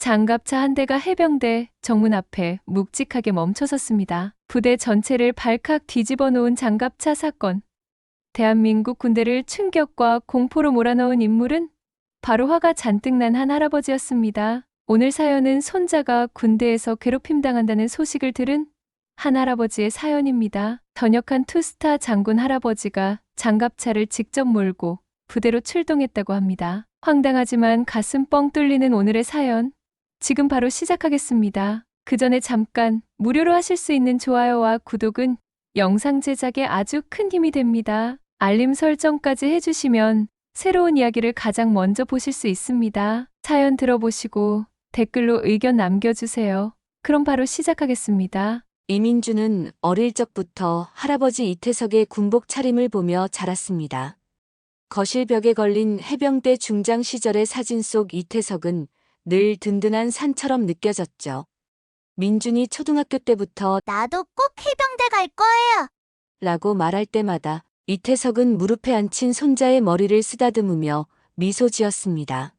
장갑차 한 대가 해병대 정문 앞에 묵직하게 멈춰섰습니다. 부대 전체를 발칵 뒤집어 놓은 장갑차 사건. 대한민국 군대를 충격과 공포로 몰아넣은 인물은 바로 화가 잔뜩 난 한 할아버지였습니다. 오늘 사연은 손자가 군대에서 괴롭힘 당한다는 소식을 들은 한 할아버지의 사연입니다. 전역한 투스타 장군 할아버지가 장갑차를 직접 몰고 부대로 출동했다고 합니다. 황당하지만 가슴 뻥 뚫리는 오늘의 사연. 지금 바로 시작하겠습니다. 그 전에 잠깐 무료로 하실 수 있는 좋아요와 구독은 영상 제작에 아주 큰 힘이 됩니다. 알림 설정까지 해주시면 새로운 이야기를 가장 먼저 보실 수 있습니다. 사연 들어보시고 댓글로 의견 남겨주세요. 그럼 바로 시작하겠습니다. 이민주는 어릴 적부터 할아버지 이태석의 군복 차림을 보며 자랐습니다. 거실 벽에 걸린 해병대 중장 시절의 사진 속 이태석은 늘 든든한 산처럼 느껴졌죠. 민준이 초등학교 때부터 나도 꼭 해병대 갈 거예요. 라고 말할 때마다 이태석은 무릎에 앉힌 손자의 머리를 쓰다듬으며 미소 지었습니다.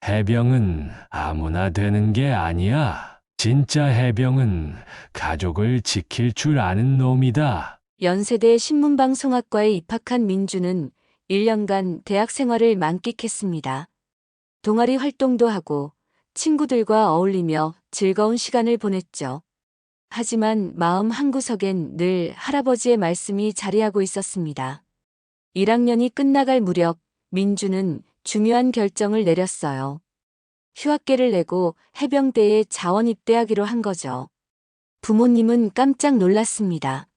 해병은 아무나 되는 게 아니야. 진짜 해병은 가족을 지킬 줄 아는 놈이다. 연세대 신문방송학과에 입학한 민주는 1년간 대학 생활을 만끽했습니다. 동아리 활동도 하고 친구들과 어울리며 즐거운 시간을 보냈죠. 하지만 마음 한구석엔 늘 할아버지의 말씀이 자리하고 있었습니다. 1학년이 끝나갈 무렵 민주는 중요한 결정을 내렸어요. 휴학계를 내고 해병대에 자원 입대하기로 한 거죠. 부모님은 깜짝 놀랐습니다.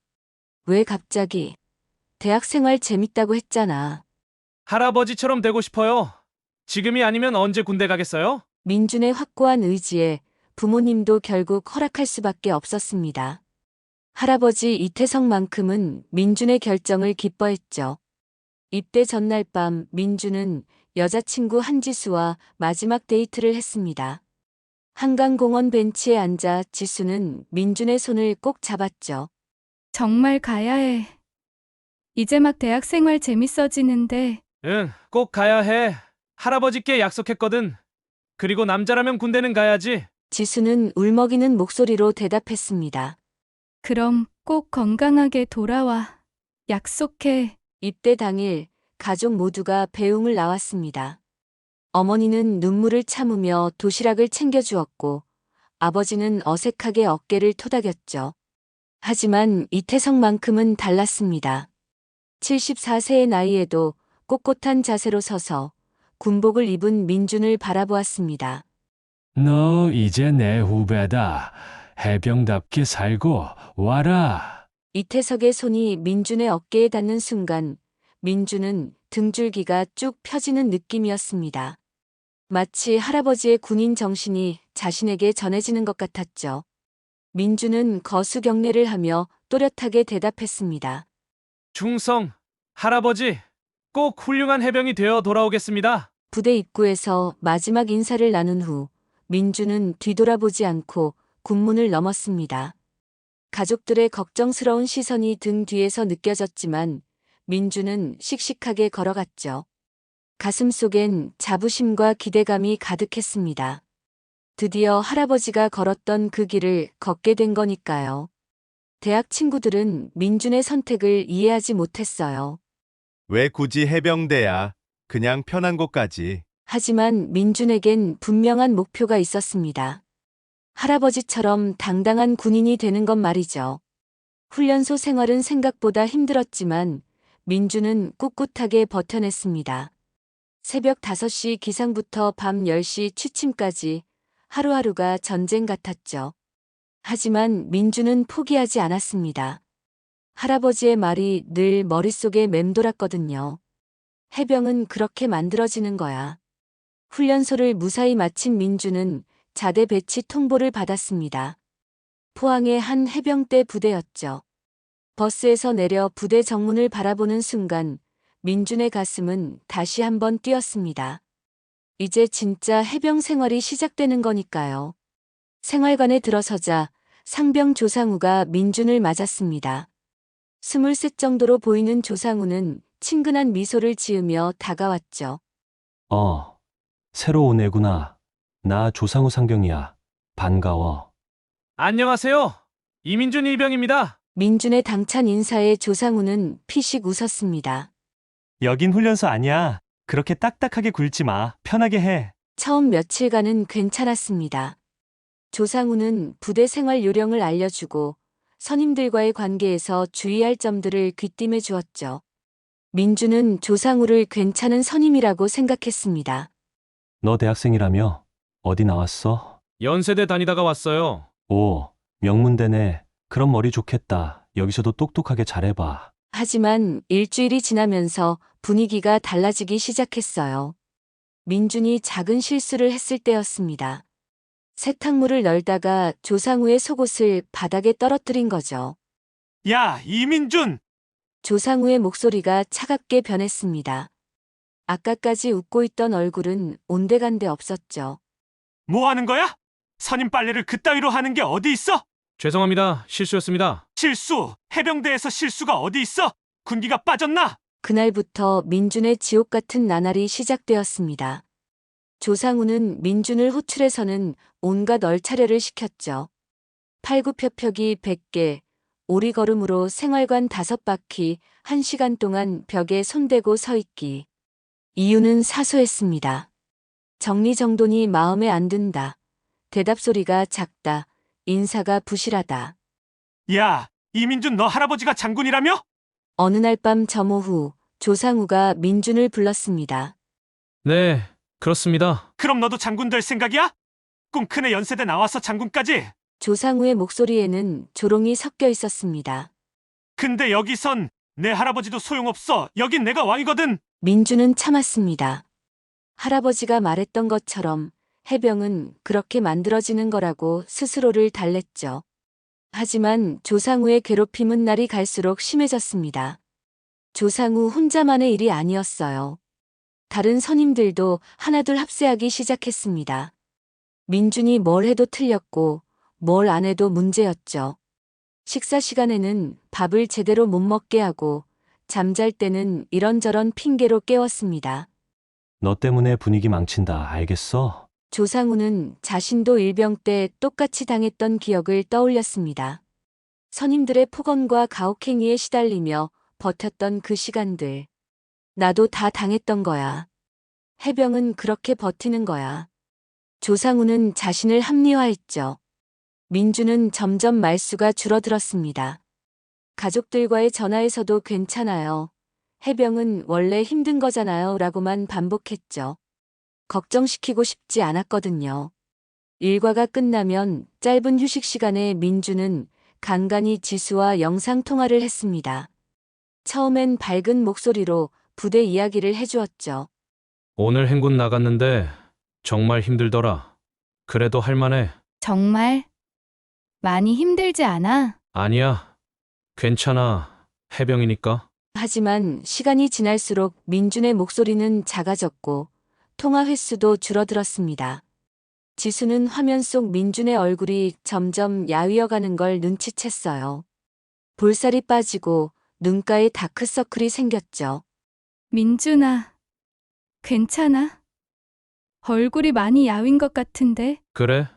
왜 갑자기? 대학 생활 재밌다고 했잖아. 할아버지처럼 되고 싶어요. 지금이 아니면 언제 군대 가겠어요? 민준의 확고한 의지에 부모님도 결국 허락할 수밖에 없었습니다. 할아버지 이태성만큼은 민준의 결정을 기뻐했죠. 입대 전날 밤 민준은 여자친구 한지수와 마지막 데이트를 했습니다. 한강공원 벤치에 앉아 지수는 민준의 손을 꼭 잡았죠. 정말 가야 해. 이제 막 대학 생활 재밌어지는데. 응, 꼭 가야 해. 할아버지께 약속했거든. 그리고 남자라면 군대는 가야지. 지수는 울먹이는 목소리로 대답했습니다. 그럼 꼭 건강하게 돌아와. 약속해. 입대 당일 가족 모두가 배웅을 나왔습니다. 어머니는 눈물을 참으며 도시락을 챙겨주었고 아버지는 어색하게 어깨를 토닥였죠. 하지만 이태성만큼은 달랐습니다. 74세의 나이에도 꼿꼿한 자세로 서서 군복을 입은 민준을 바라보았습니다. 너 이제 내 후배다. 해병답게 살고 와라. 이태석의 손이 민준의 어깨에 닿는 순간 민준은 등줄기가 쭉 펴지는 느낌이었습니다. 마치 할아버지의 군인 정신이 자신에게 전해지는 것 같았죠. 민준은 거수경례를 하며 또렷하게 대답했습니다. 충성, 할아버지, 꼭 훌륭한 해병이 되어 돌아오겠습니다. 부대 입구에서 마지막 인사를 나눈 후 민준은 뒤돌아보지 않고 군문을 넘었습니다. 가족들의 걱정스러운 시선이 등 뒤에서 느껴졌지만 민준은 씩씩하게 걸어갔죠. 가슴 속엔 자부심과 기대감이 가득했습니다. 드디어 할아버지가 걸었던 그 길을 걷게 된 거니까요. 대학 친구들은 민준의 선택을 이해하지 못했어요. 왜 굳이 해병대야? 그냥 편한 곳까지. 하지만 민준에겐 분명한 목표가 있었습니다. 할아버지처럼 당당한 군인이 되는 것 말이죠. 훈련소 생활은 생각보다 힘들었지만 민준은 꿋꿋하게 버텨냈습니다. 새벽 5시 기상부터 밤 10시 취침까지 하루하루가 전쟁 같았죠. 하지만 민준은 포기하지 않았습니다. 할아버지의 말이 늘 머릿속에 맴돌았거든요. 해병은 그렇게 만들어지는 거야. 훈련소를 무사히 마친 민준은 자대 배치 통보를 받았습니다. 포항의 한 해병대 부대였죠. 버스에서 내려 부대 정문을 바라보는 순간 민준의 가슴은 다시 한번 뛰었습니다. 이제 진짜 해병 생활이 시작되는 거니까요. 생활관에 들어서자 상병 조상우가 민준을 맞았습니다. 23 정도로 보이는 조상우는 친근한 미소를 지으며 다가왔죠. 새로 온 애구나. 나 조상우 상병이야. 반가워. 안녕하세요. 이민준 일병입니다. 민준의 당찬 인사에 조상우는 피식 웃었습니다. 여긴 훈련소 아니야. 그렇게 딱딱하게 굴지 마. 편하게 해. 처음 며칠간은 괜찮았습니다. 조상우는 부대 생활 요령을 알려주고 선임들과의 관계에서 주의할 점들을 귀띔해 주었죠. 민준은 조상우를 괜찮은 선임이라고 생각했습니다. 너 대학생이라며? 어디 나왔어? 연세대 다니다가 왔어요. 오, 명문대네. 그럼 머리 좋겠다. 여기서도 똑똑하게 잘해봐. 하지만 일주일이 지나면서 분위기가 달라지기 시작했어요. 민준이 작은 실수를 했을 때였습니다. 세탁물을 널다가 조상우의 속옷을 바닥에 떨어뜨린 거죠. 야, 이민준! 조상우의 목소리가 차갑게 변했습니다. 아까까지 웃고 있던 얼굴은 온데간데 없었죠. 뭐 하는 거야? 선임 빨래를 그따위로 하는 게 어디 있어? 죄송합니다. 실수였습니다. 실수! 해병대에서 실수가 어디 있어? 군기가 빠졌나? 그날부터 민준의 지옥 같은 나날이 시작되었습니다. 조상우는 민준을 호출해서는 온갖 얼차려를 시켰죠. 팔굽혀펴기 100개, 오리걸음으로 생활관 5바퀴 1시간 동안 벽에 손대고 서 있기. 이유는 사소했습니다. 정리정돈이 마음에 안 든다. 대답 소리가 작다. 인사가 부실하다. 야, 이민준 너 할아버지가 장군이라며? 어느 날 밤 점오후 조상우가 민준을 불렀습니다. 네, 그렇습니다. 그럼 너도 장군 될 생각이야? 꿈크네 연세대 나와서 장군까지? 조상우의 목소리에는 조롱이 섞여 있었습니다. 근데 여기선 내 할아버지도 소용없어. 여긴 내가 왕이거든. 민준은 참았습니다. 할아버지가 말했던 것처럼 해병은 그렇게 만들어지는 거라고 스스로를 달랬죠. 하지만 조상우의 괴롭힘은 날이 갈수록 심해졌습니다. 조상우 혼자만의 일이 아니었어요. 다른 선임들도 하나둘 합세하기 시작했습니다. 민준이 뭘 해도 틀렸고 뭘 안 해도 문제였죠. 식사 시간에는 밥을 제대로 못 먹게 하고 잠잘 때는 이런저런 핑계로 깨웠습니다. 너 때문에 분위기 망친다. 알겠어? 조상우는 자신도 일병 때 똑같이 당했던 기억을 떠올렸습니다. 선임들의 폭언과 가혹행위에 시달리며 버텼던 그 시간들. 나도 다 당했던 거야. 해병은 그렇게 버티는 거야. 조상우는 자신을 합리화했죠. 민주는 점점 말수가 줄어들었습니다. 가족들과의 전화에서도 괜찮아요. 해병은 원래 힘든 거잖아요. 라고만 반복했죠. 걱정시키고 싶지 않았거든요. 일과가 끝나면 짧은 휴식 시간에 민주는 간간히 지수와 영상통화를 했습니다. 처음엔 밝은 목소리로 부대 이야기를 해주었죠. 오늘 행군 나갔는데 정말 힘들더라. 그래도 할만해. 정말 많이 힘들지 않아? 아니야. 괜찮아. 해병이니까. 하지만 시간이 지날수록 민준의 목소리는 작아졌고 통화 횟수도 줄어들었습니다. 지수는 화면 속 민준의 얼굴이 점점 야위어가는 걸 눈치챘어요. 볼살이 빠지고 눈가에 다크서클이 생겼죠. 민준아, 괜찮아? 얼굴이 많이 야윈 것 같은데? 그래?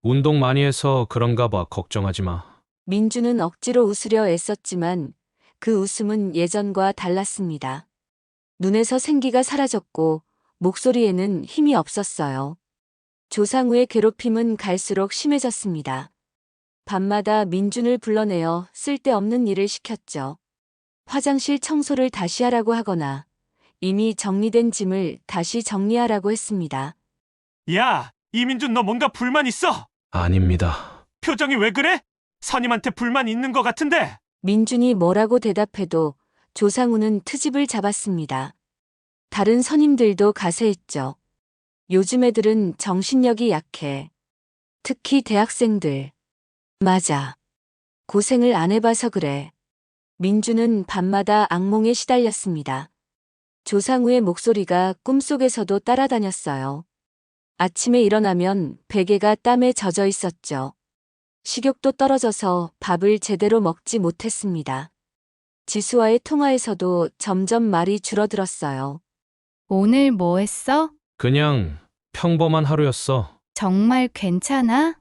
운동 많이 해서 그런가 봐. 걱정하지 마. 민준은 억지로 웃으려 애썼지만 그 웃음은 예전과 달랐습니다. 눈에서 생기가 사라졌고 목소리에는 힘이 없었어요. 조상우의 괴롭힘은 갈수록 심해졌습니다. 밤마다 민준을 불러내어 쓸데없는 일을 시켰죠. 화장실 청소를 다시 하라고 하거나 이미 정리된 짐을 다시 정리하라고 했습니다. 야, 이민준 너 뭔가 불만 있어? 아닙니다. 표정이 왜 그래? 선임한테 불만 있는 것 같은데. 민준이 뭐라고 대답해도 조상우는 트집을 잡았습니다. 다른 선임들도 가세했죠. 요즘 애들은 정신력이 약해. 특히 대학생들. 맞아. 고생을 안 해봐서 그래. 민준은 밤마다 악몽에 시달렸습니다. 조상우의 목소리가 꿈속에서도 따라다녔어요. 아침에 일어나면 베개가 땀에 젖어 있었죠. 식욕도 떨어져서 밥을 제대로 먹지 못했습니다. 지수와의 통화에서도 점점 말이 줄어들었어요. 오늘 뭐 했어? 그냥 평범한 하루였어. 정말 괜찮아?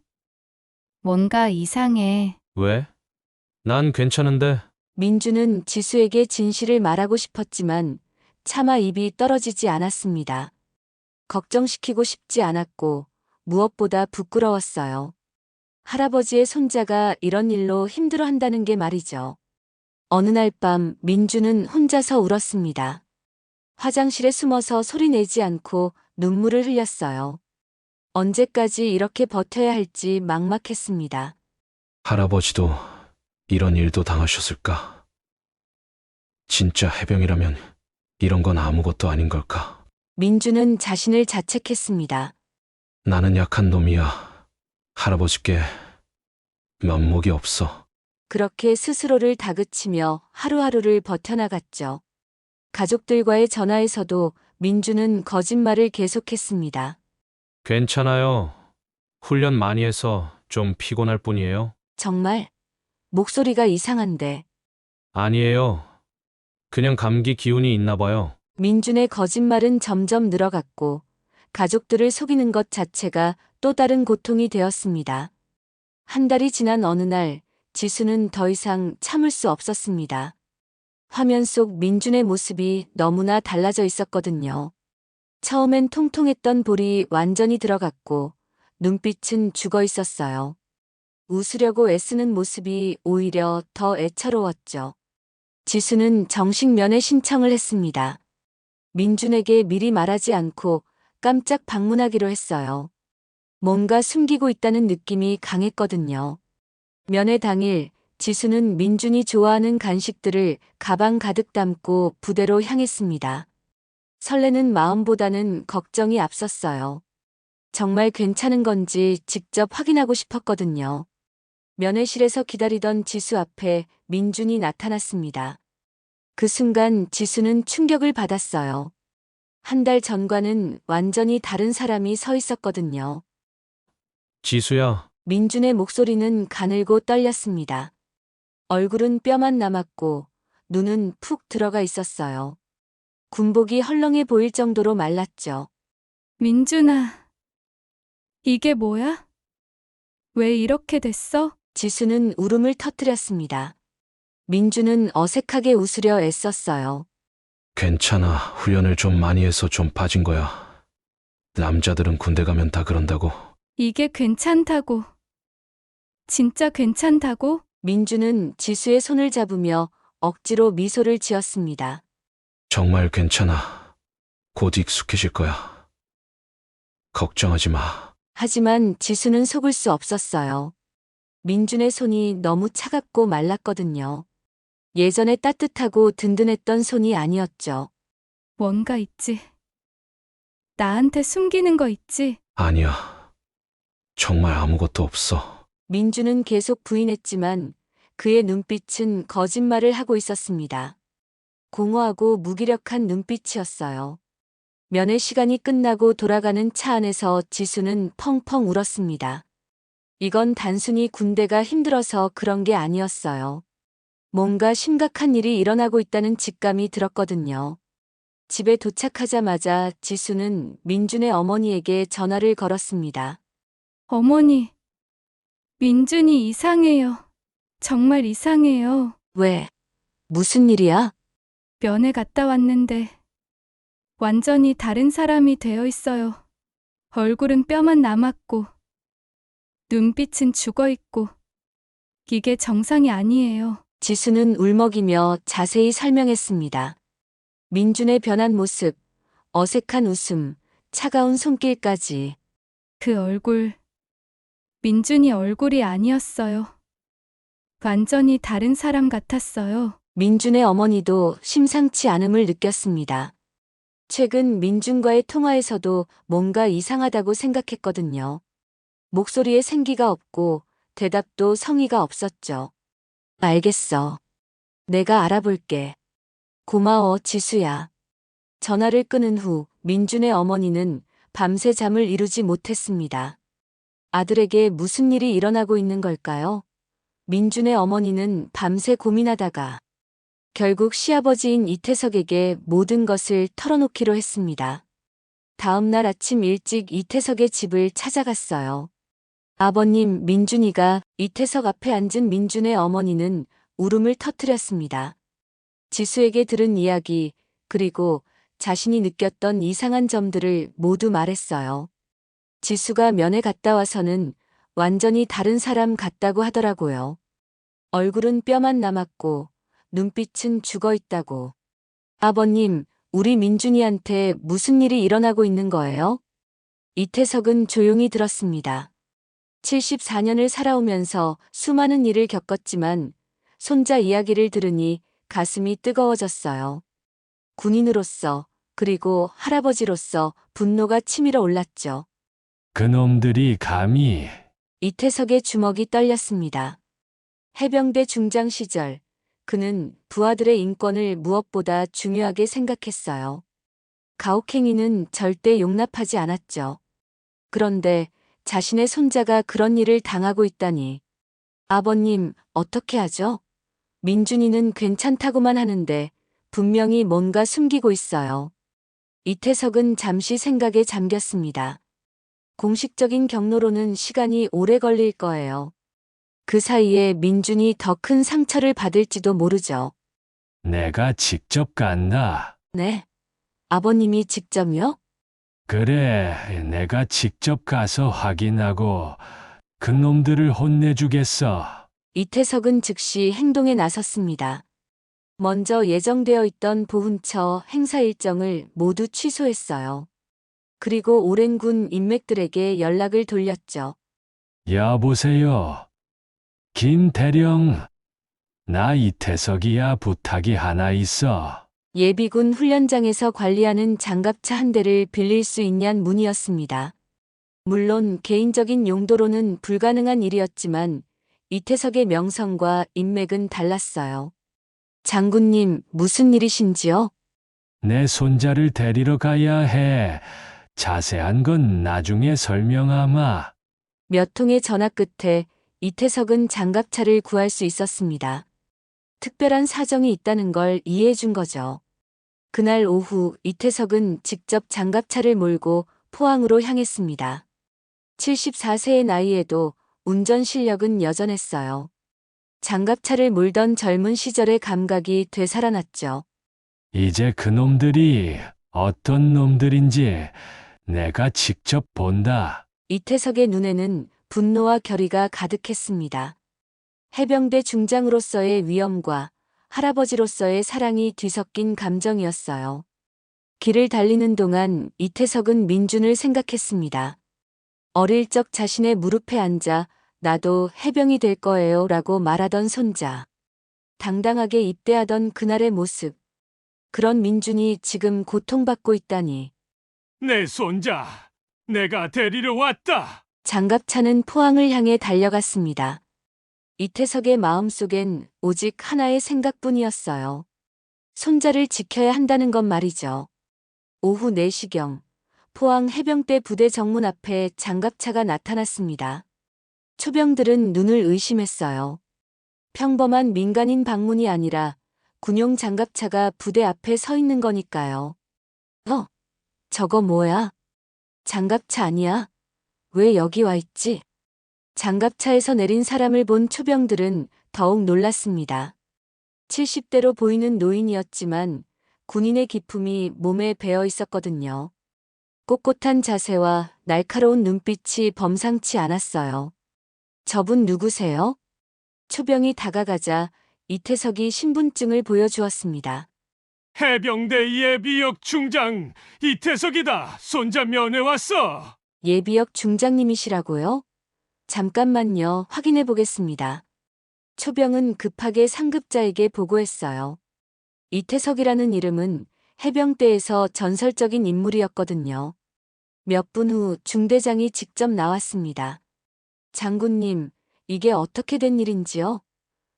뭔가 이상해. 왜? 난 괜찮은데. 민주는 지수에게 진실을 말하고 싶었지만 차마 입이 떨어지지 않았습니다. 걱정시키고 싶지 않았고 무엇보다 부끄러웠어요. 할아버지의 손자가 이런 일로 힘들어한다는 게 말이죠. 어느 날 밤 민주는 혼자서 울었습니다. 화장실에 숨어서 소리 내지 않고 눈물을 흘렸어요. 언제까지 이렇게 버텨야 할지 막막했습니다. 할아버지도 이런 일도 당하셨을까? 진짜 해병이라면 이런 건 아무것도 아닌 걸까? 민주는 자신을 자책했습니다. 나는 약한 놈이야. 할아버지께 면목이 없어. 그렇게 스스로를 다그치며 하루하루를 버텨나갔죠. 가족들과의 전화에서도 민주는 거짓말을 계속했습니다. 괜찮아요. 훈련 많이 해서 좀 피곤할 뿐이에요. 정말 목소리가 이상한데 아니에요. 그냥 감기 기운이 있나 봐요. 민준의 거짓말은 점점 늘어갔고 가족들을 속이는 것 자체가 또 다른 고통이 되었습니다. 한 달이 지난 어느 날 지수는 더 이상 참을 수 없었습니다. 화면 속 민준의 모습이 너무나 달라져 있었거든요. 처음엔 통통했던 볼이 완전히 들어갔고 눈빛은 죽어 있었어요. 웃으려고 애쓰는 모습이 오히려 더 애처로웠죠. 지수는 정식 면회 신청을 했습니다. 민준에게 미리 말하지 않고 깜짝 방문하기로 했어요. 뭔가 숨기고 있다는 느낌이 강했거든요. 면회 당일 지수는 민준이 좋아하는 간식들을 가방 가득 담고 부대로 향했습니다. 설레는 마음보다는 걱정이 앞섰어요. 정말 괜찮은 건지 직접 확인하고 싶었거든요. 면회실에서 기다리던 지수 앞에 민준이 나타났습니다. 그 순간 지수는 충격을 받았어요. 한 달 전과는 완전히 다른 사람이 서 있었거든요. 지수야, 민준의 목소리는 가늘고 떨렸습니다. 얼굴은 뼈만 남았고 눈은 푹 들어가 있었어요. 군복이 헐렁해 보일 정도로 말랐죠. 민준아, 이게 뭐야? 왜 이렇게 됐어? 지수는 울음을 터뜨렸습니다. 민준은 어색하게 웃으려 애썼어요. 괜찮아. 훈련을 좀 많이 해서 좀 빠진 거야. 남자들은 군대 가면 다 그런다고. 이게 괜찮다고. 진짜 괜찮다고? 민준은 지수의 손을 잡으며 억지로 미소를 지었습니다. 정말 괜찮아. 곧 익숙해질 거야. 걱정하지 마. 하지만 지수는 속을 수 없었어요. 민준의 손이 너무 차갑고 말랐거든요. 예전에 따뜻하고 든든했던 손이 아니었죠. 뭔가 있지. 나한테 숨기는 거 있지? 아니야. 정말 아무것도 없어. 민준은 계속 부인했지만 그의 눈빛은 거짓말을 하고 있었습니다. 공허하고 무기력한 눈빛이었어요. 면회 시간이 끝나고 돌아가는 차 안에서 지수는 펑펑 울었습니다. 이건 단순히 군대가 힘들어서 그런 게 아니었어요. 뭔가 심각한 일이 일어나고 있다는 직감이 들었거든요. 집에 도착하자마자 지수는 민준의 어머니에게 전화를 걸었습니다. 어머니, 민준이 이상해요. 정말 이상해요. 왜? 무슨 일이야? 면회 갔다 왔는데 완전히 다른 사람이 되어 있어요. 얼굴은 뼈만 남았고 눈빛은 죽어 있고 이게 정상이 아니에요. 지수는 울먹이며 자세히 설명했습니다. 민준의 변한 모습, 어색한 웃음, 차가운 손길까지. 그 얼굴, 민준이 얼굴이 아니었어요. 완전히 다른 사람 같았어요. 민준의 어머니도 심상치 않음을 느꼈습니다. 최근 민준과의 통화에서도 뭔가 이상하다고 생각했거든요. 목소리에 생기가 없고 대답도 성의가 없었죠. 알겠어. 내가 알아볼게. 고마워, 지수야. 전화를 끊은 후 민준의 어머니는 밤새 잠을 이루지 못했습니다. 아들에게 무슨 일이 일어나고 있는 걸까요? 민준의 어머니는 밤새 고민하다가 결국 시아버지인 이태석에게 모든 것을 털어놓기로 했습니다. 다음 날 아침 일찍 이태석의 집을 찾아갔어요. 아버님 민준이가 이태석 앞에 앉은 민준의 어머니는 울음을 터뜨렸습니다. 지수에게 들은 이야기, 그리고 자신이 느꼈던 이상한 점들을 모두 말했어요. 지수가 면회 갔다 와서는 완전히 다른 사람 같다고 하더라고요. 얼굴은 뼈만 남았고 눈빛은 죽어 있다고. 아버님, 우리 민준이한테 무슨 일이 일어나고 있는 거예요? 이태석은 조용히 들었습니다. 74년을 살아오면서 수많은 일을 겪었지만 손자 이야기를 들으니 가슴이 뜨거워졌어요. 군인으로서 그리고 할아버지로서 분노가 치밀어 올랐죠. 그놈들이 감히 이태석의 주먹이 떨렸습니다. 해병대 중장 시절 그는 부하들의 인권을 무엇보다 중요하게 생각했어요. 가혹행위는 절대 용납하지 않았죠. 그런데 자신의 손자가 그런 일을 당하고 있다니. 아버님, 어떻게 하죠? 민준이는 괜찮다고만 하는데 분명히 뭔가 숨기고 있어요. 이태석은 잠시 생각에 잠겼습니다. 공식적인 경로로는 시간이 오래 걸릴 거예요. 그 사이에 민준이 더 큰 상처를 받을지도 모르죠. 내가 직접 간다. 네. 아버님이 직접요? 그래, 내가 직접 가서 확인하고 그놈들을 혼내주겠어. 이태석은 즉시 행동에 나섰습니다. 먼저 예정되어 있던 보훈처 행사 일정을 모두 취소했어요. 그리고 오랜 군 인맥들에게 연락을 돌렸죠. 여보세요. 김대령. 나 이태석이야. 부탁이 하나 있어. 예비군 훈련장에서 관리하는 장갑차 한 대를 빌릴 수 있냔 문의였습니다. 물론 개인적인 용도로는 불가능한 일이었지만 이태석의 명성과 인맥은 달랐어요. 장군님, 무슨 일이신지요? 내 손자를 데리러 가야 해. 자세한 건 나중에 설명하마. 몇 통의 전화 끝에 이태석은 장갑차를 구할 수 있었습니다. 특별한 사정이 있다는 걸 이해해 준 거죠. 그날 오후 이태석은 직접 장갑차를 몰고 포항으로 향했습니다. 74세의 나이에도 운전 실력은 여전했어요. 장갑차를 몰던 젊은 시절의 감각이 되살아났죠. 이제 그놈들이 어떤 놈들인지 내가 직접 본다. 이태석의 눈에는 분노와 결의가 가득했습니다. 해병대 중장으로서의 위엄과 할아버지로서의 사랑이 뒤섞인 감정이었어요. 길을 달리는 동안 이태석은 민준을 생각했습니다. 어릴 적 자신의 무릎에 앉아 나도 해병이 될 거예요 라고 말하던 손자. 당당하게 입대하던 그날의 모습. 그런 민준이 지금 고통받고 있다니. 내 손자, 내가 데리러 왔다. 장갑차는 포항을 향해 달려갔습니다. 이태석의 마음속엔 오직 하나의 생각뿐이었어요. 손자를 지켜야 한다는 것 말이죠. 오후 4시경, 포항 해병대 부대 정문 앞에 장갑차가 나타났습니다. 초병들은 눈을 의심했어요. 평범한 민간인 방문이 아니라 군용 장갑차가 부대 앞에 서 있는 거니까요. 저거 뭐야? 장갑차 아니야? 왜 여기 와 있지? 장갑차에서 내린 사람을 본 초병들은 더욱 놀랐습니다. 70대로 보이는 노인이었지만 군인의 기품이 몸에 배어 있었거든요. 꼿꼿한 자세와 날카로운 눈빛이 범상치 않았어요. 저분 누구세요? 초병이 다가가자 이태석이 신분증을 보여주었습니다. 해병대 예비역 중장 이태석이다. 손자 면회 왔어. 예비역 중장님이시라고요? 잠깐만요. 확인해 보겠습니다. 초병은 급하게 상급자에게 보고했어요. 이태석이라는 이름은 해병대에서 전설적인 인물이었거든요. 몇 분 후 중대장이 직접 나왔습니다. 장군님, 이게 어떻게 된 일인지요?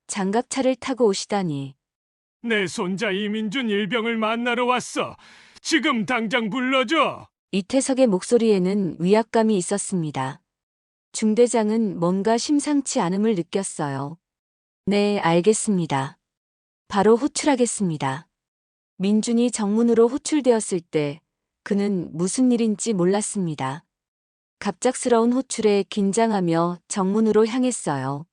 장갑차를 타고 오시다니. 내 손자 이민준 일병을 만나러 왔어. 지금 당장 불러줘. 이태석의 목소리에는 위압감이 있었습니다. 중대장은 뭔가 심상치 않음을 느꼈어요. 네, 알겠습니다. 바로 호출하겠습니다. 민준이 정문으로 호출되었을 때 그는 무슨 일인지 몰랐습니다. 갑작스러운 호출에 긴장하며 정문으로 향했어요.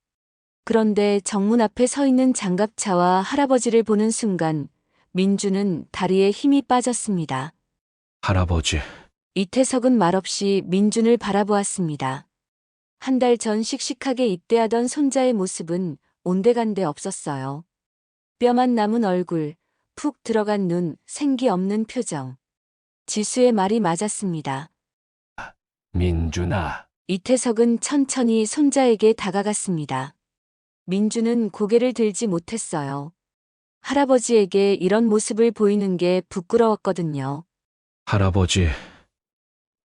그런데 정문 앞에 서 있는 장갑차와 할아버지를 보는 순간 민주는 다리에 힘이 빠졌습니다. 할아버지, 이태석은 말없이 민준을 바라보았습니다. 한 달 전 씩씩하게 입대하던 손자의 모습은 온데간데 없었어요. 뼈만 남은 얼굴, 푹 들어간 눈, 생기 없는 표정. 지수의 말이 맞았습니다. 민준아, 이태석은 천천히 손자에게 다가갔습니다. 민주는 고개를 들지 못했어요. 할아버지에게 이런 모습을 보이는 게 부끄러웠거든요. 할아버지,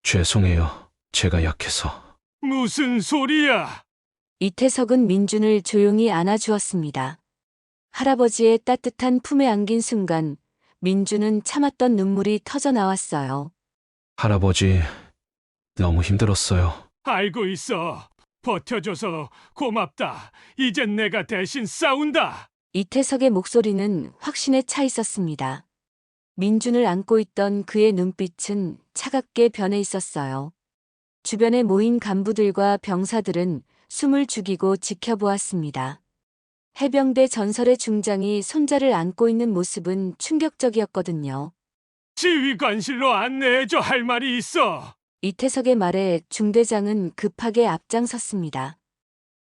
죄송해요. 제가 약해서. 무슨 소리야? 이태석은 민준을 조용히 안아주었습니다. 할아버지의 따뜻한 품에 안긴 순간 민준은 참았던 눈물이 터져 나왔어요. 할아버지, 너무 힘들었어요. 알고 있어. 버텨줘서 고맙다. 이젠 내가 대신 싸운다. 이태석의 목소리는 확신에 차 있었습니다. 민준을 안고 있던 그의 눈빛은 차갑게 변해 있었어요. 주변에 모인 간부들과 병사들은 숨을 죽이고 지켜보았습니다. 해병대 전설의 중장이 손자를 안고 있는 모습은 충격적이었거든요. 지휘관실로 안내해줘 할 말이 있어. 이태석의 말에 중대장은 급하게 앞장섰습니다.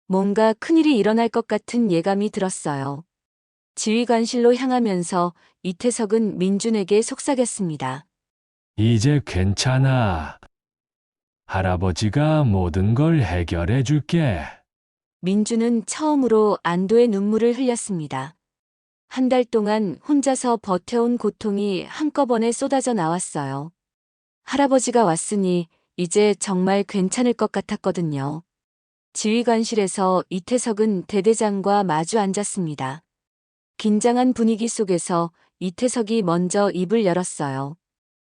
뭔가 큰일이 일어날 것 같은 예감이 들었어요. 지휘관실로 향하면서 이태석은 민준에게 속삭였습니다. 이제 괜찮아. 할아버지가 모든 걸 해결해 줄게. 민준은 처음으로 안도의 눈물을 흘렸습니다. 한 달 동안 혼자서 버텨온 고통이 한꺼번에 쏟아져 나왔어요. 할아버지가 왔으니 이제 정말 괜찮을 것 같았거든요. 지휘관실에서 이태석은 대대장과 마주 앉았습니다. 긴장한 분위기 속에서 이태석이 먼저 입을 열었어요.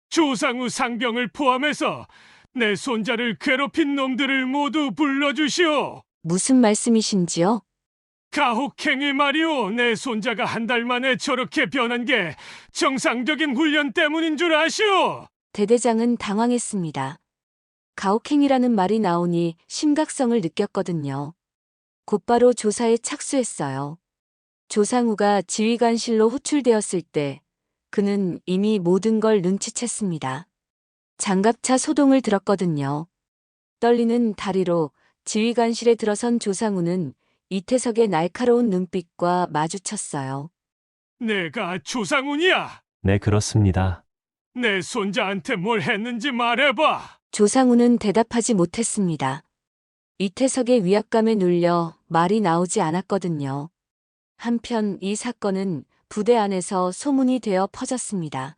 조상우 상병을 포함해서 내 손자를 괴롭힌 놈들을 모두 불러주시오. 무슨 말씀이신지요? 가혹행위 말이오. 내 손자가 한 달 만에 저렇게 변한 게 정상적인 훈련 때문인 줄 아시오. 대대장은 당황했습니다. 가혹행위라는 말이 나오니 심각성을 느꼈거든요. 곧바로 조사에 착수했어요. 조상우가 지휘관실로 호출되었을 때 그는 이미 모든 걸 눈치챘습니다. 장갑차 소동을 들었거든요. 떨리는 다리로 지휘관실에 들어선 조상우는 이태석의 날카로운 눈빛과 마주쳤어요. 내가 조상훈이야. 네, 그렇습니다. 내 손자한테 뭘 했는지 말해봐. 조상우는 대답하지 못했습니다. 이태석의 위압감에 눌려 말이 나오지 않았거든요. 한편 이 사건은 부대 안에서 소문이 되어 퍼졌습니다.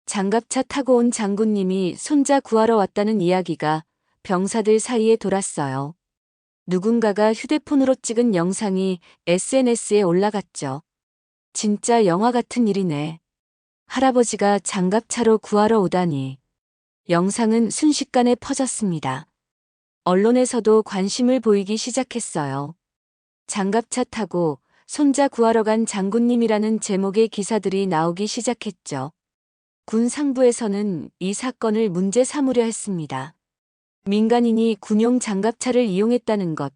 장갑차 타고 온 장군님이 손자 구하러 왔다는 이야기가 병사들 사이에 돌았어요. 누군가가 휴대폰으로 찍은 영상이 SNS에 올라갔죠. 진짜 영화 같은 일이네. 할아버지가 장갑차로 구하러 오다니. 영상은 순식간에 퍼졌습니다. 언론에서도 관심을 보이기 시작했어요. 장갑차 타고 손자 구하러 간 장군님이라는 제목의 기사들이 나오기 시작했죠. 군 상부에서는 이 사건을 문제 삼으려 했습니다. 민간인이 군용 장갑차를 이용했다는 것,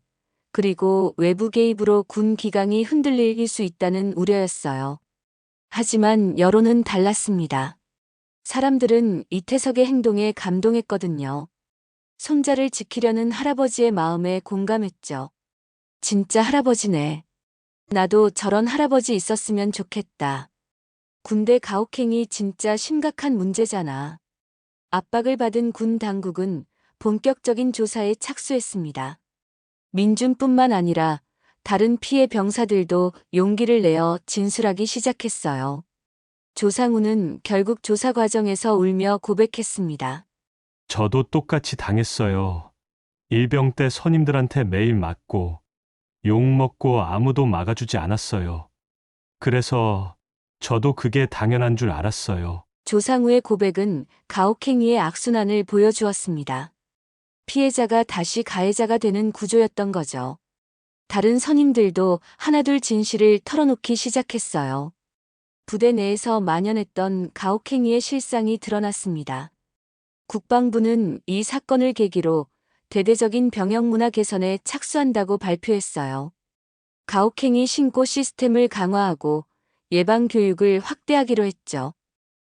그리고 외부 개입으로 군 기강이 흔들릴 수 있다는 우려였어요. 하지만 여론은 달랐습니다. 사람들은 이태석의 행동에 감동했거든요. 손자를 지키려는 할아버지의 마음에 공감했죠. 진짜 할아버지네. 나도 저런 할아버지 있었으면 좋겠다. 군대 가혹행위 진짜 심각한 문제잖아. 압박을 받은 군 당국은 본격적인 조사에 착수했습니다. 민준뿐만 아니라 다른 피해 병사들도 용기를 내어 진술하기 시작했어요. 조상우는 결국 조사 과정에서 울며 고백했습니다. 저도 똑같이 당했어요. 일병 때 선임들한테 매일 맞고 욕먹고 아무도 막아주지 않았어요. 그래서 저도 그게 당연한 줄 알았어요. 조상우의 고백은 가혹행위의 악순환을 보여주었습니다. 피해자가 다시 가해자가 되는 구조였던 거죠. 다른 선임들도 하나둘 진실을 털어놓기 시작했어요. 부대 내에서 만연했던 가혹행위의 실상이 드러났습니다. 국방부는 이 사건을 계기로 대대적인 병역 문화 개선에 착수한다고 발표했어요. 가혹행위 신고 시스템을 강화하고 예방 교육을 확대하기로 했죠.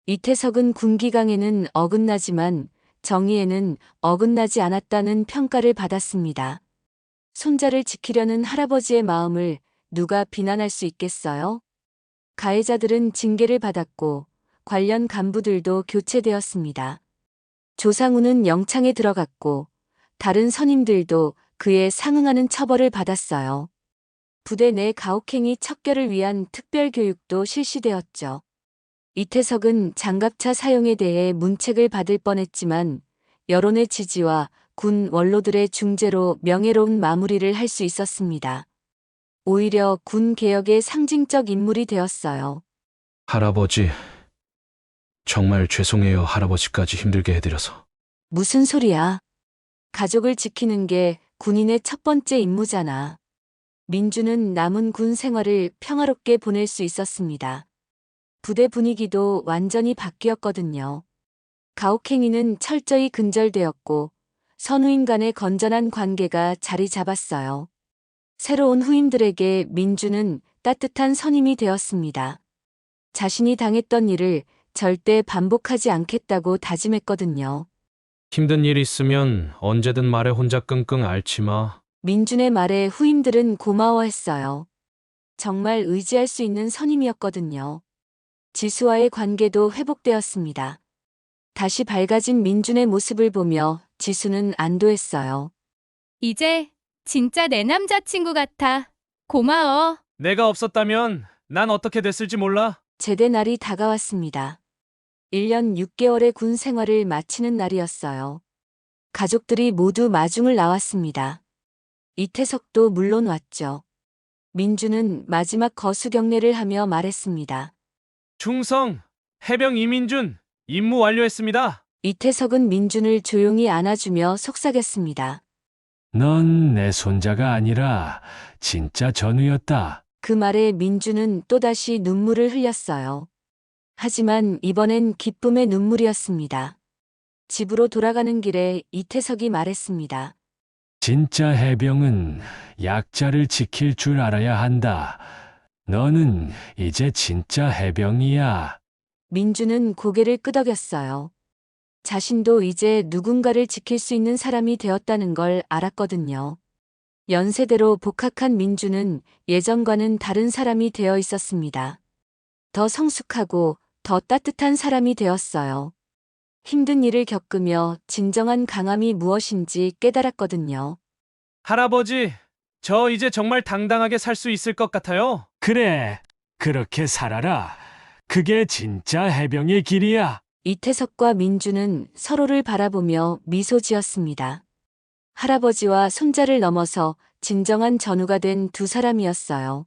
이태석은 군기강에는 어긋나지만 정의에는 어긋나지 않았다는 평가를 받았습니다. 손자를 지키려는 할아버지의 마음을 누가 비난할 수 있겠어요? 가해자들은 징계를 받았고 관련 간부들도 교체되었습니다. 조상우는 영창에 들어갔고 다른 선임들도 그에 상응하는 처벌을 받았어요. 부대 내 가혹행위 척결을 위한 특별 교육도 실시되었죠. 이태석은 장갑차 사용에 대해 문책을 받을 뻔했지만 여론의 지지와 군 원로들의 중재로 명예로운 마무리를 할 수 있었습니다. 오히려 군 개혁의 상징적 인물이 되었어요. 할아버지, 정말 죄송해요. 할아버지까지 힘들게 해드려서. 무슨 소리야? 가족을 지키는 게 군인의 첫 번째 임무잖아. 민주는 남은 군 생활을 평화롭게 보낼 수 있었습니다. 부대 분위기도 완전히 바뀌었거든요. 가혹행위는 철저히 근절되었고 선후임 간의 건전한 관계가 자리 잡았어요. 새로운 후임들에게 민주는 따뜻한 선임이 되었습니다. 자신이 당했던 일을 절대 반복하지 않겠다고 다짐했거든요. 힘든 일 있으면 언제든 말해. 혼자 끙끙 앓지 마. 민준의 말에 후임들은 고마워했어요. 정말 의지할 수 있는 선임이었거든요. 지수와의 관계도 회복되었습니다. 다시 밝아진 민준의 모습을 보며 지수는 안도했어요. 이제 진짜 내 남자친구 같아. 고마워. 내가 없었다면 난 어떻게 됐을지 몰라. 제대 날이 다가왔습니다. 1년 6개월의 군 생활을 마치는 날이었어요. 가족들이 모두 마중을 나왔습니다. 이태석도 물론 왔죠. 민주는 마지막 거수 경례를 하며 말했습니다. 충성, 해병 이민준, 임무 완료했습니다. 이태석은 민준을 조용히 안아주며 속삭였습니다. 넌 내 손자가 아니라 진짜 전우였다. 그 말에 민주는 또다시 눈물을 흘렸어요. 하지만 이번엔 기쁨의 눈물이었습니다. 집으로 돌아가는 길에 이태석이 말했습니다. 진짜 해병은 약자를 지킬 줄 알아야 한다. 너는 이제 진짜 해병이야. 민주는 고개를 끄덕였어요. 자신도 이제 누군가를 지킬 수 있는 사람이 되었다는 걸 알았거든요. 연세대로 복학한 민주는 예전과는 다른 사람이 되어 있었습니다. 더 성숙하고 더 따뜻한 사람이 되었어요. 힘든 일을 겪으며 진정한 강함이 무엇인지 깨달았거든요. 할아버지, 저 이제 정말 당당하게 살 수 있을 것 같아요. 그래, 그렇게 살아라. 그게 진짜 해병의 길이야. 이태석과 민주는 서로를 바라보며 미소 지었습니다. 할아버지와 손자를 넘어서 진정한 전우가 된 두 사람이었어요.